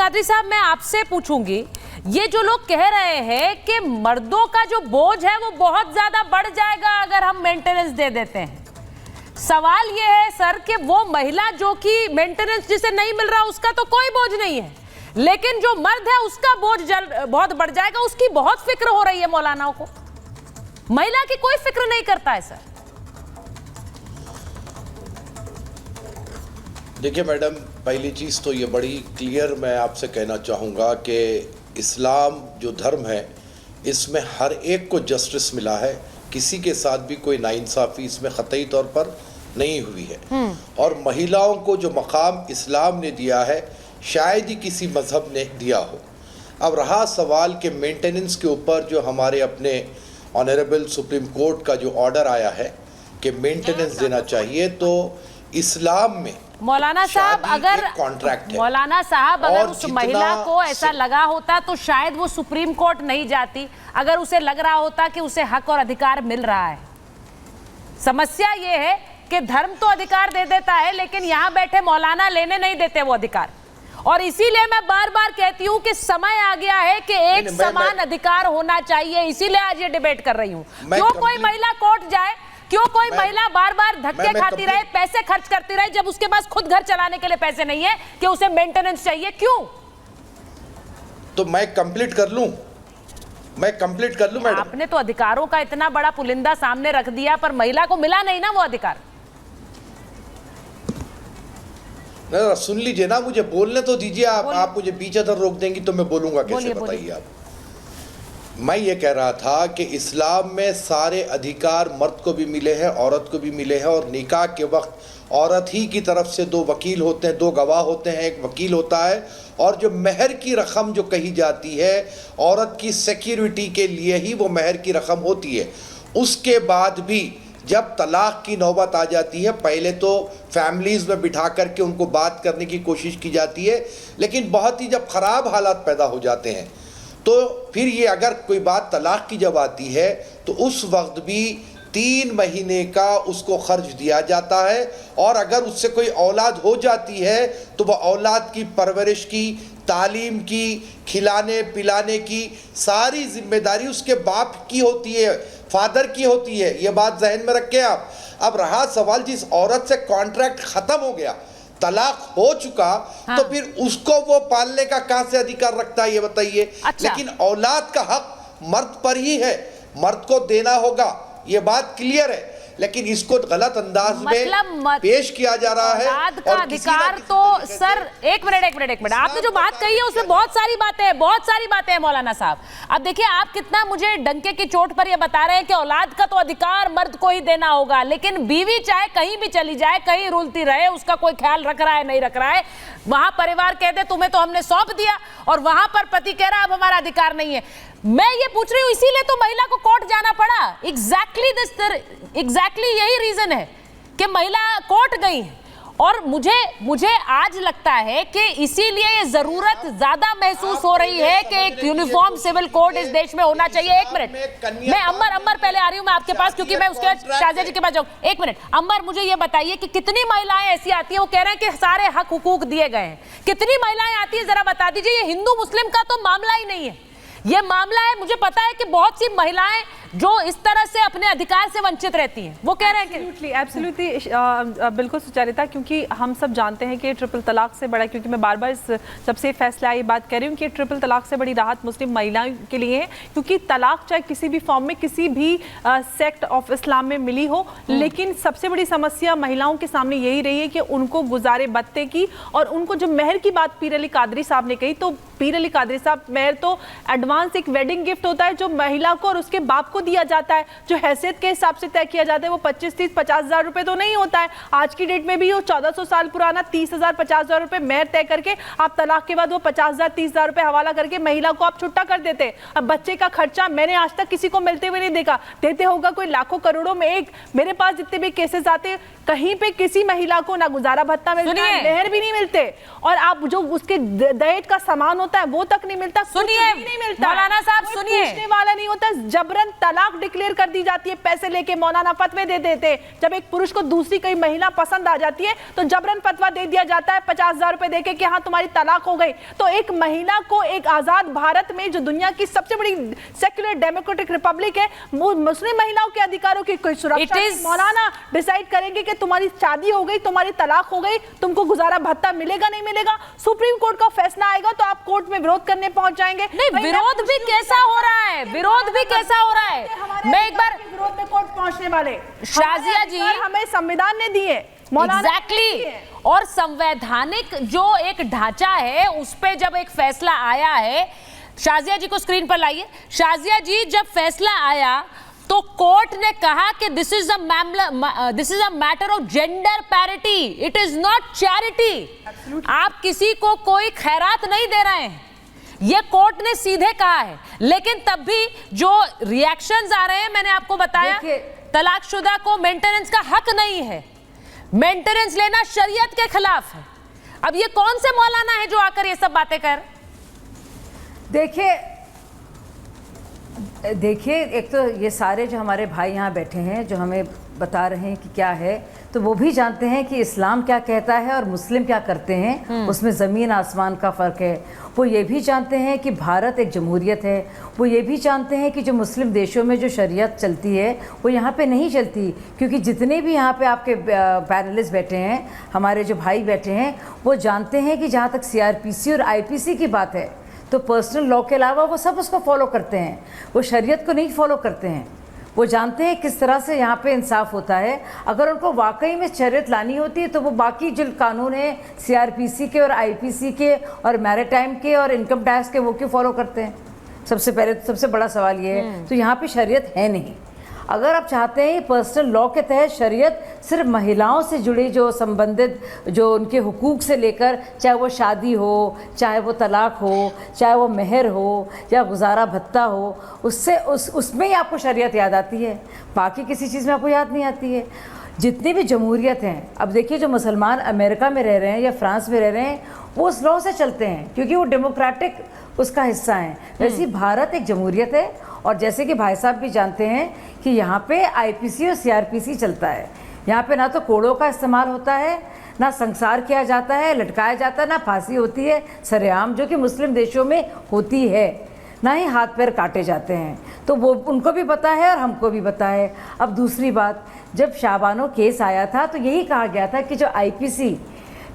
कादरी साहब, मैं आपसे पूछूंगी, ये जो लोग कह रहे हैं कि मर्दों का जो बोझ है वो बहुत ज्यादा बढ़ जाएगा अगर हम मेंटेनेंस दे देते हैं, सवाल ये है सर कि वो महिला जो कि मेंटेनेंस जिसे नहीं मिल रहा उसका तो कोई बोझ नहीं है, लेकिन जो मर्द है उसका बोझ बहुत बढ़ जाएगा, उसकी बहुत फिक्र हो रही है मौलानाओं को, महिला की कोई फिक्र नहीं करता है सर। देखिए मैडम, पहली चीज़ तो ये बड़ी क्लियर मैं आपसे कहना चाहूँगा कि इस्लाम जो धर्म है इसमें हर एक को जस्टिस मिला है, किसी के साथ भी कोई नाइंसाफ़ी इसमें क़तई तौर पर नहीं हुई है। और महिलाओं को जो मकाम इस्लाम ने दिया है शायद ही किसी मज़हब ने दिया हो। अब रहा सवाल के मेंटेनेंस के ऊपर, जो हमारे अपने ऑनरेबल सुप्रीम कोर्ट का जो ऑर्डर आया है कि मेंटेनेंस देना चाहिए, तो इस्लाम में मौलाना साहब अगर कॉन्ट्रैक्ट है, मौलाना साहब अगर उस महिला को ऐसा लगा होता तो शायद वो सुप्रीम कोर्ट नहीं जाती, अगर उसे लग रहा होता कि उसे हक और अधिकार मिल रहा है। समस्या ये है कि धर्म तो अधिकार दे देता है लेकिन यहाँ बैठे मौलाना लेने नहीं देते वो अधिकार, और इसीलिए मैं बार बार कहती हूँ कि समय आ गया है कि एक समान अधिकार होना चाहिए, इसीलिए आज ये डिबेट कर रही हूँ। क्यों कोई महिला कोर्ट जाए, क्यों कोई महिला बार बार धक्के खाती रहे, पैसे खर्च करती रहे, जब उसके पास खुद घर चलाने के लिए पैसे नहीं है कि उसे मेंटेनेंस चाहिए, क्यों? तो मैं कंप्लीट कर लूं मैडम। आपने तो अधिकारों का इतना बड़ा पुलिंदा सामने रख दिया पर महिला को मिला नहीं ना वो अधिकार। ना सुन लीजिए ना, मुझे बोलने तो दीजिए। आप मुझे बीच अदर रोक देंगी तो मैं बोलूंगा कैसे, बताइए आप। मैं ये कह रहा था कि इस्लाम में सारे अधिकार मर्द को भी मिले हैं, औरत को भी मिले हैं, और निकाह के वक्त औरत ही की तरफ से दो वकील होते हैं, दो गवाह होते हैं, एक वकील होता है, और जो महर की रकम जो कही जाती है औरत की सिक्योरिटी के लिए ही वो महर की रकम होती है। उसके बाद भी जब तलाक की नौबत आ जाती है, पहले तो फैमिलीज़ में बिठा करके उनको बात करने की कोशिश की जाती है, लेकिन बहुत ही जब ख़राब हालात पैदा हो जाते हैं तो फिर ये अगर कोई बात तलाक की जब आती है तो उस वक्त भी 3 महीने का उसको खर्च दिया जाता है, और अगर उससे कोई औलाद हो जाती है तो वह औलाद की परवरिश की, तालीम की, खिलाने पिलाने की सारी जिम्मेदारी उसके बाप की होती है, फादर की होती है। ये बात जहन में रखें आप। अब रहा सवाल, जिस औरत से कॉन्ट्रैक्ट ख़त्म हो गया, तलाक हो चुका, हाँ। तो फिर उसको वो पालने का कहां से अधिकार रखता है ये बताइए। अच्छा। लेकिन औलाद का हक मर्द पर ही है, मर्द को देना होगा, ये बात क्लियर है, लेकिन इसको गलत अंदाज में पेश किया जा रहा है। औलाद का अधिकार तो सर एक मिनट आपने जो बात कही है उसमें बहुत सारी बातें हैं मौलाना साहब। अब देखिए, आप कितना मुझे डंके की चोट पर ये बता रहे हैं कि औलाद का तो अधिकार मर्द को ही देना होगा, लेकिन बीवी चाहे कहीं भी चली जाए, कहीं रुलती रहे, उसका कोई ख्याल रख रहा है नहीं रख रहा है, वहां परिवार कह दे तुम्हें तो हमने सौंप दिया, और वहां पर पति कह रहा है अब हमारा अधिकार नहीं है। मैं ये पूछ रही हूँ, इसीलिए तो महिला को कोर्ट जाना पड़ा। एग्जैक्टली यही रीजन है कि महिला कोर्ट गई, और मुझे आज लगता है कि इसीलिए ये जरूरत ज्यादा महसूस हो रही है कि एक यूनिफॉर्म सिविल कोड इस देश में होना चाहिए। एक मिनट, मैं अंबर पहले आ रही हूँ मैं आपके पास, क्योंकि मैं उसके बाद शाहजेब जी के पास जाऊँ। एक मिनट अंबर, मुझे ये बताइए कि कितनी महिलाएं ऐसी आती हैं, वो कह रहे हैं कि सारे हक हुकूक दिए गए हैं, कितनी महिलाएं आती है जरा बता दीजिए। ये हिंदू मुस्लिम का तो मामला ही नहीं है, ये मामला है, मुझे पता है कि बहुत सी महिलाएं जो इस तरह से अपने अधिकार से वंचित रहती हैं, वो कह रहे हैं कि एब्सोल्युटली बिल्कुल सुचारिता, क्योंकि हम सब जानते हैं कि ट्रिपल तलाक से बड़ा, क्योंकि मैं बार बार जब से फैसला ये बात कह रही हूँ कि ट्रिपल तलाक से बड़ी राहत मुस्लिम महिलाओं के लिए है, क्योंकि तलाक चाहे किसी भी फॉर्म में किसी भी सेक्ट ऑफ इस्लाम में मिली हो, लेकिन सबसे बड़ी समस्या महिलाओं के सामने यही रही है कि उनको गुजारे बत्ते की, और उनको जो मेहर की बात पीर अली कादरी साहब ने कही, तो पीर अली कादरी साहब, मेहर तो एडवांस एक वेडिंग गिफ्ट होता है जो महिला को और उसके बाप को दिया जाता है, जो हैसियत के हिसाब से तय किया जाता है। वो 25, 30, 50 हज़ार रुपए तो नहीं होता है, आज की डेट में भी वो 1400 साल पुराना 30,000, 50,000 रुपए मेहर तय करके आप तलाक के बाद वो 50,000, 30,000 रुपए हवाला करके महिला को आप छुट्टा कर देते। अब बच्चे का खर्चा मैंने आज तक किसी को मिलते हुए नहीं देखा, देते होगा कोई लाखों करोड़ों में एक। मेरे पास जितने भी केसेस आते, कहीं पे किसी महिला को ना गुजारा भत्ता मिलता है, मेहर भी नहीं मिलते, और आप जो उसके दहेज का सामान होता है वो तक नहीं मिलता, सुनिए नहीं मिलता, मौलाना साहब सुनिए, पूछने वाला नहीं होता, जबरन तलाक डिक्लेयर कर दी जाती है, पैसे लेके मौलाना फतवे दे देते। जब एक पुरुष को दूसरी कोई महिला पसंद आ जाती है तो जबरन फतवा दे दिया जाता है 50,000 रुपए देके कि हाँ तुम्हारी तलाक हो गई। तो एक महिला को एक आजाद भारत में, जो दुनिया की सबसे बड़ी सेक्युलर डेमोक्रेटिक रिपब्लिक है, मुस्लिम महिलाओं के अधिकारों की कोई सुरक्षा मौलाना डिसाइड करेंगे कि तुम्हारी शादी हो गई, तुम्हारी तलाक हो गई, तुमको गुजारा भत्ता मिलेगा नहीं मिलेगा। सुप्रीम कोर्ट का फैसला आएगा तो आप कोर्ट में विरोध करने पहुंच जाएंगे। नहीं, विरोध भी कैसा हो रहा है, विरोध भी कैसा हो रहा है। मैं एक बार विरोध में कोर्ट पहुंचने वाले शाजिया जी हमें संविधान ने दिए, एग्जैक्टली। और संवैधानिक जो एक ढांचा है उस पे जब एक फैसला आया है, शाजिया जी को स्क्रीन पर लाइए। शाजिया जी, जब फैसला आया तो कोर्ट ने कहा कि this is a matter of gender parity, it is not charity. आप किसी को कोई खैरात नहीं दे रहे हैं, ये कोर्ट ने सीधे कहा है। लेकिन तब भी जो रिएक्शंस आ रहे हैं, मैंने आपको बताया, तलाकशुदा को मेंटेनेंस का हक नहीं है, मेंटेनेंस लेना शरीयत के खिलाफ है। अब ये कौन से मौलाना है जो आकर ये सब बातें कर? देखिए, एक तो ये सारे जो हमारे भाई यहाँ बैठे हैं जो हमें बता रहे हैं कि क्या है, तो वो भी जानते हैं कि इस्लाम क्या कहता है और मुस्लिम क्या करते हैं, उसमें ज़मीन आसमान का फ़र्क है। वो ये भी जानते हैं कि भारत एक जमहूरियत है। वो ये भी जानते हैं कि जो मुस्लिम देशों में जो शरीयत चलती है वो यहाँ पे नहीं चलती, क्योंकि जितने भी यहाँ पे आपके पैनलिस्ट बैठे हैं, हमारे जो भाई बैठे हैं, वो जानते हैं कि जहाँ तक CRPC और IPC की बात है तो पर्सनल लॉ के अलावा वो सब उसको फॉलो करते हैं, वो शरीयत को नहीं फॉलो करते हैं। वो जानते हैं किस तरह से यहाँ पे इंसाफ होता है। अगर उनको वाकई में शरीयत लानी होती है तो वो बाकी जो कानून है CRPC के और IPC के और मैरिटाइम के और इनकम टैक्स के, वो क्यों फॉलो करते हैं? सबसे पहले तो सबसे बड़ा सवाल ये है। तो यहाँ पे शरीयत है नहीं। अगर आप चाहते हैं पर्सनल लॉ के तहत शरीयत सिर्फ महिलाओं से जुड़ी जो संबंधित जो उनके हुकूक से लेकर, चाहे वो शादी हो, चाहे वो तलाक हो, चाहे वो मेहर हो या गुजारा भत्ता हो, उसमें ही आपको शरीयत याद आती है, बाकी किसी चीज़ में आपको याद नहीं आती है। जितनी भी जमहूरियत हैं, अब देखिए जो मुसलमान अमेरिका में रह रहे हैं या फ्रांस में रह रहे हैं, वो उस लॉ से चलते हैं क्योंकि वो डेमोक्रेटिक उसका हिस्सा है। वैसे ही भारत एक जमहूरियत है और जैसे कि भाई साहब भी जानते हैं कि यहाँ पे IPC और CRPC चलता है। यहाँ पे ना तो कोड़ों का इस्तेमाल होता है, ना संसार किया जाता है, लटकाया जाता है, ना फांसी होती है सरेआम जो कि मुस्लिम देशों में होती है, ना ही हाथ पैर काटे जाते हैं। तो वो उनको भी पता है और हमको भी पता है। अब दूसरी बात, जब शाबानो केस आया था तो यही कहा गया था कि जो IPC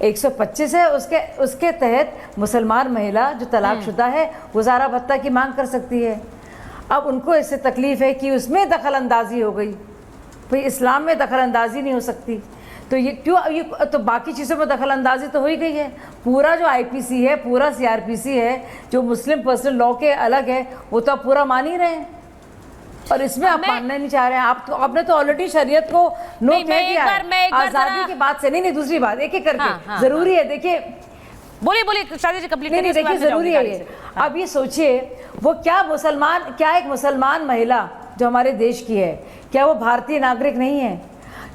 125 है उसके तहत मुसलमान महिला जो तलाकशुदा है गुजारा भत्ता की मांग कर सकती है। अब उनको इससे तकलीफ़ है कि उसमें दखल अंदाजी हो गई, भाई इस्लाम में दखल अंदाजी नहीं हो सकती, तो ये क्यों, ये तो बाकी चीज़ों में दखल अंदाजी तो हो ही गई है। पूरा जो IPC है, पूरा CRPC है, जो मुस्लिम पर्सनल लॉ के अलग है, वो तो आप पूरा मान ही रहे हैं और इसमें आप मानना नहीं चाह रहे हैं। आप तो आपने तो ऑलरेडी शरीयत को नो कह दिया है आज़ादी की बात से। नहीं, दूसरी बात एक एक करके ज़रूरी है। देखिए, बोलिए शादी जी, कंप्लीट नहीं, देखिए ज़रूरी है ये। अब ये सोचिए, वो क्या एक मुसलमान महिला जो हमारे देश की है, क्या वो भारतीय नागरिक नहीं है?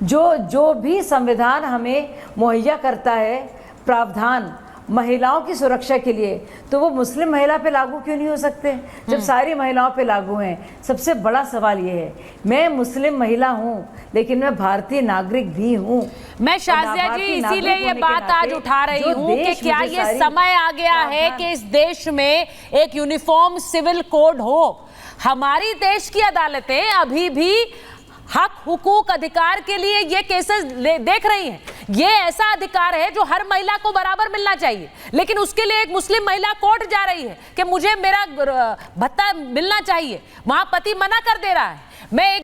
जो भी संविधान हमें मुहैया करता है प्रावधान महिलाओं की सुरक्षा के लिए, तो वो मुस्लिम महिला पे लागू क्यों नहीं हो सकते जब सारी महिलाओं पे लागू हैं? सबसे बड़ा सवाल ये है, मैं मुस्लिम महिला हूँ लेकिन मैं भारतीय नागरिक भी हूँ। मैं शाजिया जी इसीलिए ये बात आज उठा रही हूँ कि क्या ये समय आ गया है कि इस देश में एक यूनिफॉर्म सिविल कोड हो। हमारी देश की अदालतें अभी भी हक, हुकूक, अधिकार के लिए ये केसेस देख रही हैं। ये ऐसा अधिकार है जो हर महिला को बराबर मिलना चाहिए, लेकिन उसके लिए एक मुस्लिम महिला कोर्ट जा रही है कि मुझे मेरा भत्ता मिलना चाहिए, वहां पति मना कर दे रहा है। मैं